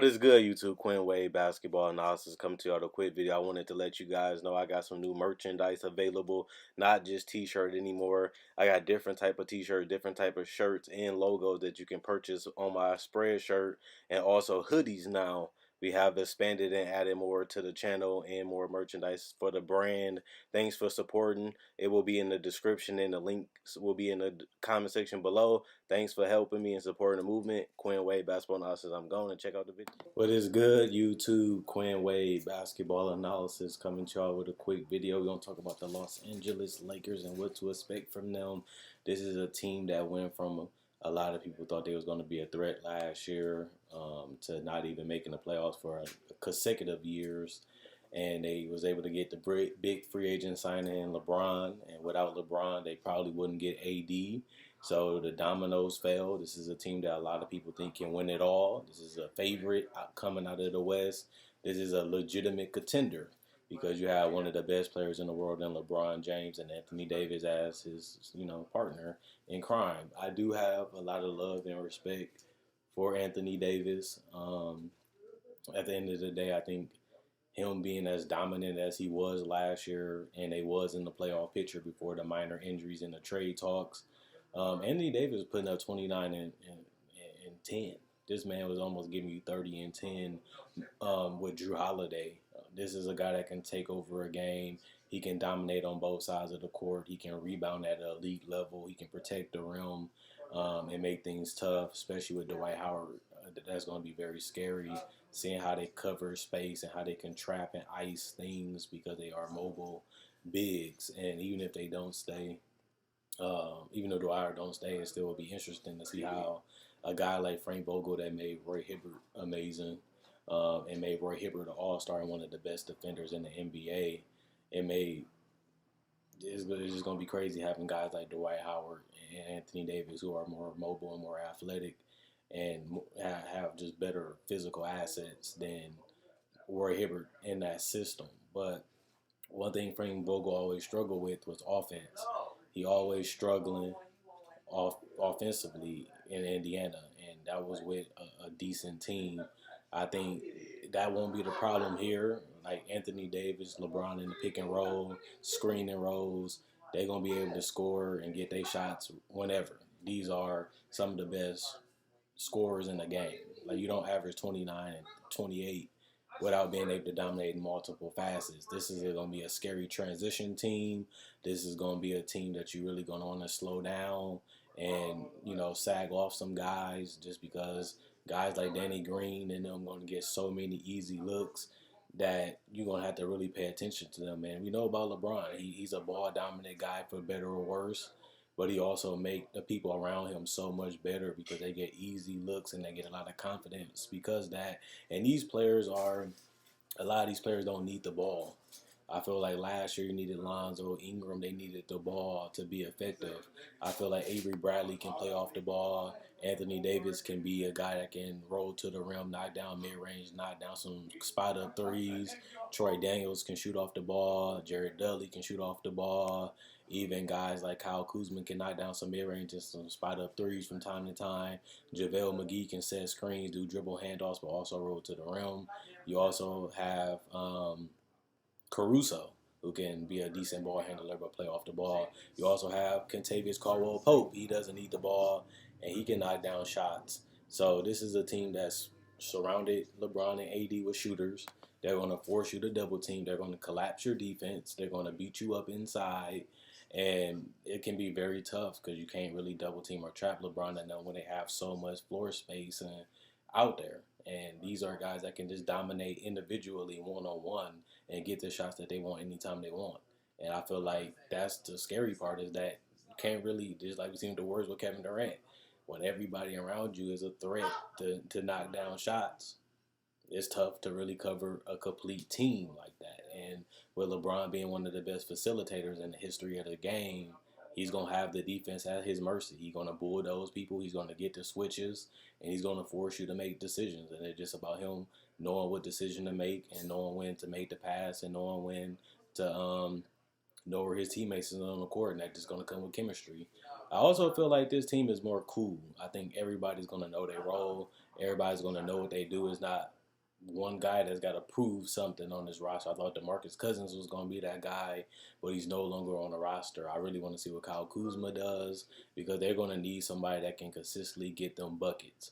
is good, YouTube? Quinn Wade Basketball Analysis coming to you with a quick video. I wanted to let you guys know I got some new merchandise available, not just t-shirt anymore. I got different type of t-shirt, different type of shirts and logos that you can purchase on my Spreadshirt, and also hoodies now. We have expanded and added more to the channel and more merchandise for the brand. Thanks for supporting. It will be in the description and the links will be in the comment section below. Thanks for helping me and supporting the movement. Quinn Wade Basketball Analysis. I'm going to check out the video. What is good, YouTube? Quinn Wade Basketball Analysis coming to y'all with a quick video. We're going to talk about the Los Angeles Lakers and what to expect from them. This is a team that went from a lot of people thought they was going to be a threat last year to not even making the playoffs for consecutive years. And they was able to get the big free agent signing in LeBron. And without LeBron, they probably wouldn't get AD. So the dominoes fell. This is a team that a lot of people think can win it all. This is a favorite coming out of the West. This is a legitimate contender because you have one of the best players in the world in LeBron James and Anthony Davis as his, partner in crime. I do have a lot of love and respect for Anthony Davis. At the end of the day, I think him being as dominant as he was last year, and they was in the playoff picture before the minor injuries and the trade talks. Anthony Davis putting up 29 and 10. This man was almost giving you 30 and 10 with Drew Holiday. This is a guy that can take over a game. He can dominate on both sides of the court. He can rebound at an elite level. He can protect the rim and make things tough, especially with Dwight Howard. That's going to be very scary, seeing how they cover space and how they can trap and ice things because they are mobile bigs. And even if they don't stay, even though Dwight don't stay, it still will be interesting to see how a guy like Frank Vogel that made Roy Hibbert amazing and made Roy Hibbert an all-star and one of the best defenders in the NBA. It's just going to be crazy having guys like Dwight Howard and Anthony Davis who are more mobile and more athletic and have just better physical assets than Roy Hibbert in that system. But one thing Frank Vogel always struggled with was offense. He always struggling offensively in Indiana, and that was with a decent team. I think that won't be the problem here. Like Anthony Davis, LeBron in the pick and roll, screen and rolls, they're going to be able to score and get their shots whenever. These are some of the best scorers in the game. Like you don't average 29 and 28 without being able to dominate in multiple facets. This is going to be a scary transition team. This is going to be a team that you're really going to want to slow down and, sag off some guys just because guys like Danny Green and them going to get so many easy looks that you're going to have to really pay attention to them, man. We know about LeBron. He's a ball-dominant guy for better or worse, but he also make the people around him so much better because they get easy looks and they get a lot of confidence because that. And a lot of these players don't need the ball. I feel like last year you needed Lonzo, Ingram. They needed the ball to be effective. I feel like Avery Bradley can play off the ball. Anthony Davis can be a guy that can roll to the rim, knock down mid-range, knock down some spot-up threes. Troy Daniels can shoot off the ball. Jared Dudley can shoot off the ball. Even guys like Kyle Kuzma can knock down some mid-range and some spot-up threes from time to time. JaVale McGee can set screens, do dribble handoffs, but also roll to the rim. You also have Caruso, who can be a decent ball handler but play off the ball. You also have Kentavious Caldwell-Pope. He doesn't need the ball, and he can knock down shots. So this is a team that's surrounded LeBron and AD with shooters. They're going to force you to double team. They're going to collapse your defense. They're going to beat you up inside. And it can be very tough because you can't really double team or trap LeBron and them when they have so much floor space and out there. And these are guys that can just dominate individually one-on-one and get the shots that they want anytime they want. And I feel like that's the scary part is that you can't really, just like we seen the words with Kevin Durant, when everybody around you is a threat to knock down shots, it's tough to really cover a complete team like that. And with LeBron being one of the best facilitators in the history of the game, he's going to have the defense at his mercy. He's going to bulldoze people. He's going to get the switches, and he's going to force you to make decisions. And it's just about him knowing what decision to make and knowing when to make the pass and knowing when to know where his teammates is on the court, and that's just going to come with chemistry. I also feel like this team is more cool. I think everybody's gonna know their role. Everybody's gonna know what they do. It's not one guy that's got to prove something on this roster. I thought DeMarcus Cousins was gonna be that guy, but he's no longer on the roster. I really want to see what Kyle Kuzma does because they're gonna need somebody that can consistently get them buckets.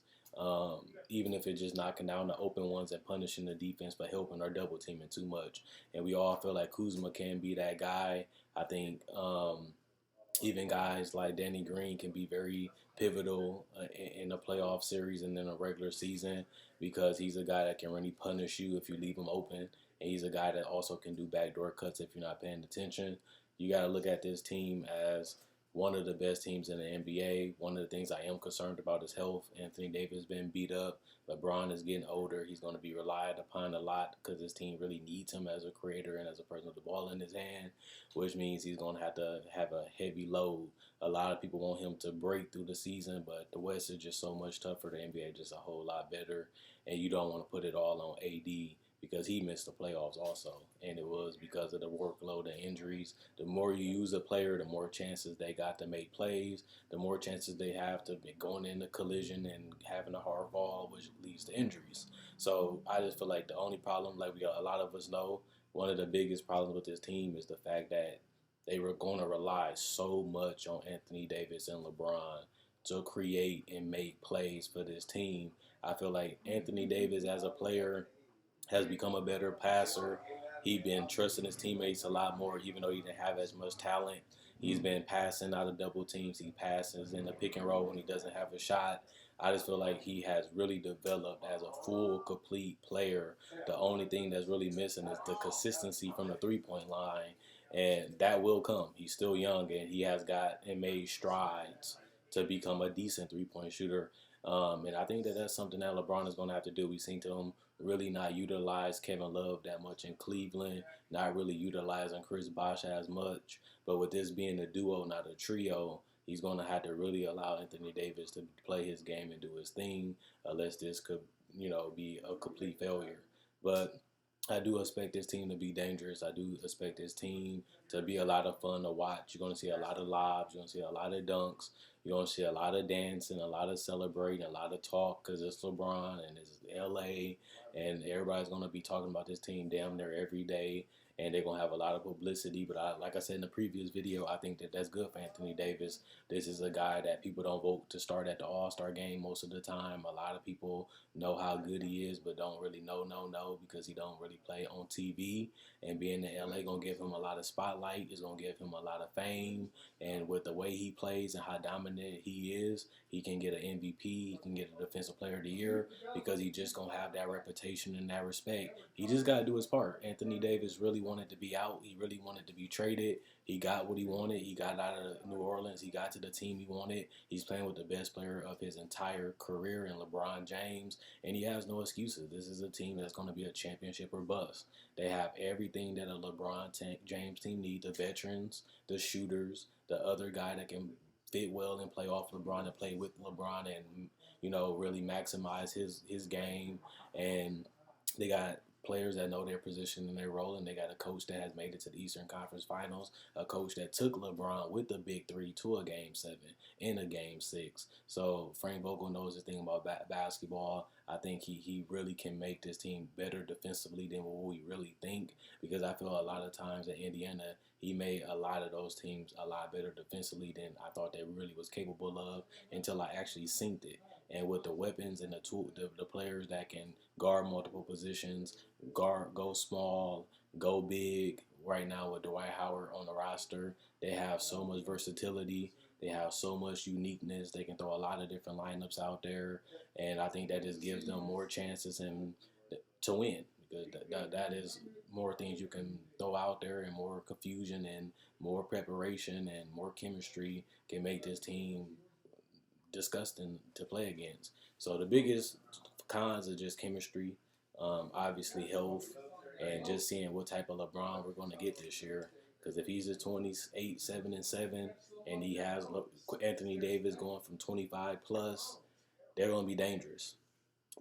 Even if it's just knocking down the open ones and punishing the defense for helping or double teaming too much. And we all feel like Kuzma can be that guy. I think even guys like Danny Green can be very pivotal in a playoff series and in a regular season because he's a guy that can really punish you if you leave him open. And he's a guy that also can do backdoor cuts if you're not paying attention. You got to look at this team as one of the best teams in the NBA. One of the things I am concerned about is health. Anthony Davis has been beat up. LeBron is getting older. He's going to be relied upon a lot because this team really needs him as a creator and as a person with the ball in his hand, which means he's going to have a heavy load. A lot of people want him to break through the season, but the West is just so much tougher. The NBA just a whole lot better, and you don't want to put it all on AD because he missed the playoffs also, and it was because of the workload and injuries. The more you use a player, the more chances they got to make plays, the more chances they have to be going into collision and having a hard fall, which leads to injuries. So I just feel like the only problem, like a lot of us know, one of the biggest problems with this team is the fact that they were going to rely so much on Anthony Davis and LeBron to create and make plays for this team. I feel like Anthony Davis as a player has become a better passer. He's been trusting his teammates a lot more, even though he didn't have as much talent. He's been passing out of double teams. He passes in the pick and roll when he doesn't have a shot. I just feel like he has really developed as a full, complete player. The only thing that's really missing is the consistency from the three-point line, and that will come. He's still young, and he has got and made strides to become a decent three-point shooter. And I think that that's something that LeBron is going to have to do. We've seen him really not utilize Kevin Love that much in Cleveland, not really utilizing Chris Bosh as much. But with this being a duo, not a trio, he's going to have to really allow Anthony Davis to play his game and do his thing, unless this could, be a complete failure. But I do expect this team to be dangerous. I do expect this team to be a lot of fun to watch. You're going to see a lot of lobs. You're going to see a lot of dunks. You're going to see a lot of dancing, a lot of celebrating, a lot of talk because it's LeBron and it's LA. And everybody's going to be talking about this team damn near every day. And they're going to have a lot of publicity. But like I said in the previous video, I think that that's good for Anthony Davis. This is a guy that people don't vote to start at the All-Star game most of the time. A lot of people know how good he is, but don't really know because he don't really play on TV. And being in LA gonna give him a lot of spotlight. It's gonna give him a lot of fame. And with the way he plays and how dominant he is, he can get an MVP. He can get a Defensive Player of the Year because he just gonna have that reputation and that respect. He just gotta do his part. Anthony Davis really wanted to be out. He really wanted to be traded. He got what he wanted. He got out of New Orleans. He got to the team he wanted. He's playing with the best player of his entire career in LeBron James, and he has no excuses. This is a team that's going to be a championship or bust. They have everything that a James team needs: the veterans, the shooters, the other guy that can fit well and play off LeBron and play with LeBron and really maximize his game. And they got players that know their position and their role, and they got a coach that has made it to the Eastern Conference Finals, a coach that took LeBron with the Big Three to a Game 7 in a Game 6. So Frank Vogel knows his thing about basketball. I think he really can make this team better defensively than what we really think, because I feel a lot of times at Indiana, he made a lot of those teams a lot better defensively than I thought they really was capable of until I actually synced it. And with the weapons and the players that can guard multiple positions, go small, go big. Right now with Dwight Howard on the roster, they have so much versatility. They have so much uniqueness. They can throw a lot of different lineups out there, and I think that just gives them more chances to win, because that is more things you can throw out there, and more confusion and more preparation and more chemistry can make this team disgusting to play against. So the biggest cons are just chemistry, obviously health, and just seeing what type of LeBron we're going to get this year. Because if he's a 28, 7-7, and he has Anthony Davis going from 25 plus, they're going to be dangerous.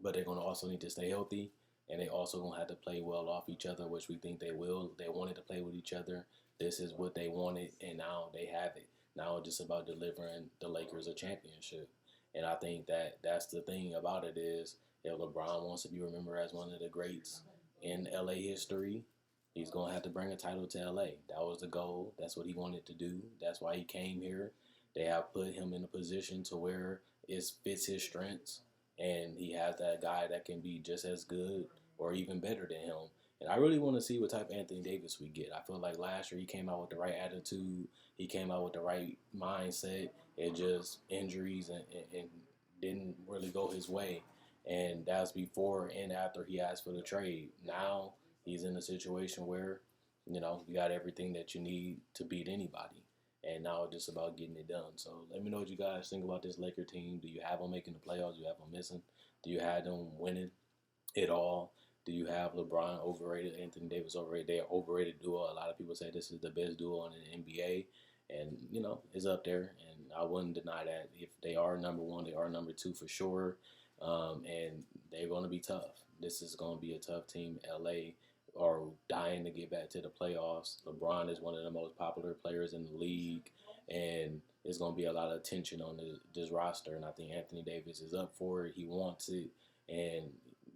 But they're going to also need to stay healthy, and they also going to have to play well off each other, which we think they will. They wanted to play with each other. This is what they wanted, and now they have it. Now it's just about delivering the Lakers a championship. And I think that that's the thing about it is if LeBron wants to be remembered as one of the greats in LA history, he's going to have to bring a title to LA. That was the goal. That's what he wanted to do. That's why he came here. They have put him in a position to where it fits his strengths, and he has that guy that can be just as good or even better than him. And I really want to see what type of Anthony Davis we get. I feel like last year he came out with the right attitude. He came out with the right mindset. It just injuries and didn't really go his way. And that's before and after he asked for the trade. Now he's in a situation where, you got everything that you need to beat anybody. And now it's just about getting it done. So let me know what you guys think about this Laker team. Do you have them making the playoffs? Do you have them missing? Do you have them winning it all? Do you have LeBron overrated, Anthony Davis overrated? They're overrated duo. A lot of people say this is the best duo in the NBA. And, it's up there. And I wouldn't deny that. If they are number one, they are number two for sure. And they're going to be tough. This is going to be a tough team. LA are dying to get back to the playoffs. LeBron is one of the most popular players in the league, and it's going to be a lot of tension on this roster. And I think Anthony Davis is up for it. He wants it, and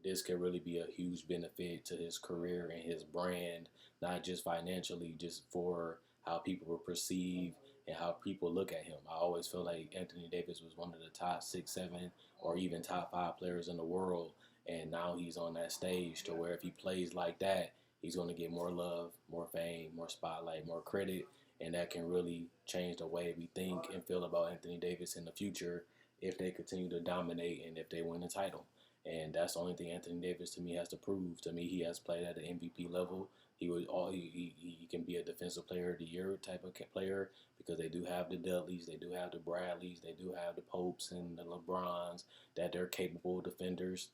this could really be a huge benefit to his career and his brand, not just financially, just for how people will perceive and how people look at him. I always feel like Anthony Davis was one of the top 6, 7, or even top 5 players in the world. And now he's on that stage to where if he plays like that, he's going to get more love, more fame, more spotlight, more credit. And that can really change the way we think and feel about Anthony Davis in the future if they continue to dominate and if they win the title. And that's the only thing Anthony Davis to me has to prove. To me, he has played at the MVP level. He can be a defensive player of the year type of player because they do have the Dudleys, they do have the Bradleys, they do have the Popes and the LeBrons that they're capable defenders.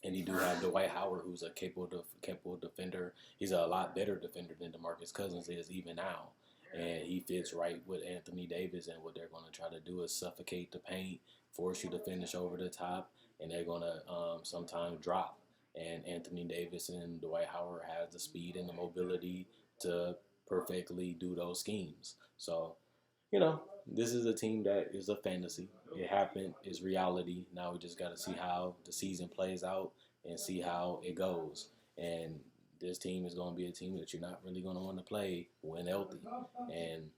And you do have Dwight Howard, who's a capable defender. He's a lot better defender than DeMarcus Cousins is even now. And he fits right with Anthony Davis. And what they're going to try to do is suffocate the paint, force you to finish over the top, and they're going to sometimes drop. And Anthony Davis and Dwight Howard has the speed and the mobility to perfectly do those schemes. So this is a team that is a fantasy. It happened. It's reality. Now we just got to see how the season plays out and see how it goes. And this team is going to be a team that you're not really going to want to play when healthy. And,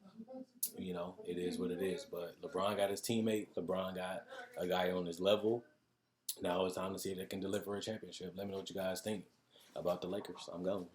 it is what it is. But LeBron got his teammate. LeBron got a guy on his level. Now it's time to see if they can deliver a championship. Let me know what you guys think about the Lakers. I'm going.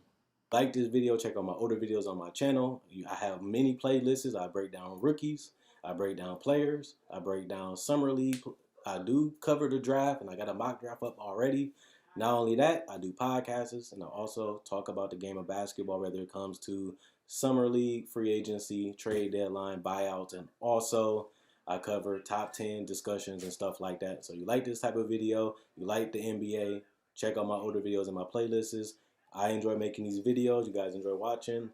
Like this video, check out my older videos on my channel. I have many playlists. I break down rookies. I break down players. I break down summer league. I do cover the draft, and I got a mock draft up already. Not only that, I do podcasts, and I also talk about the game of basketball, whether it comes to summer league, free agency, trade deadline, buyouts, and also I cover top 10 discussions and stuff like that. So you like this type of video, you like the NBA, check out my older videos and my playlists. I enjoy making these videos. You guys enjoy watching.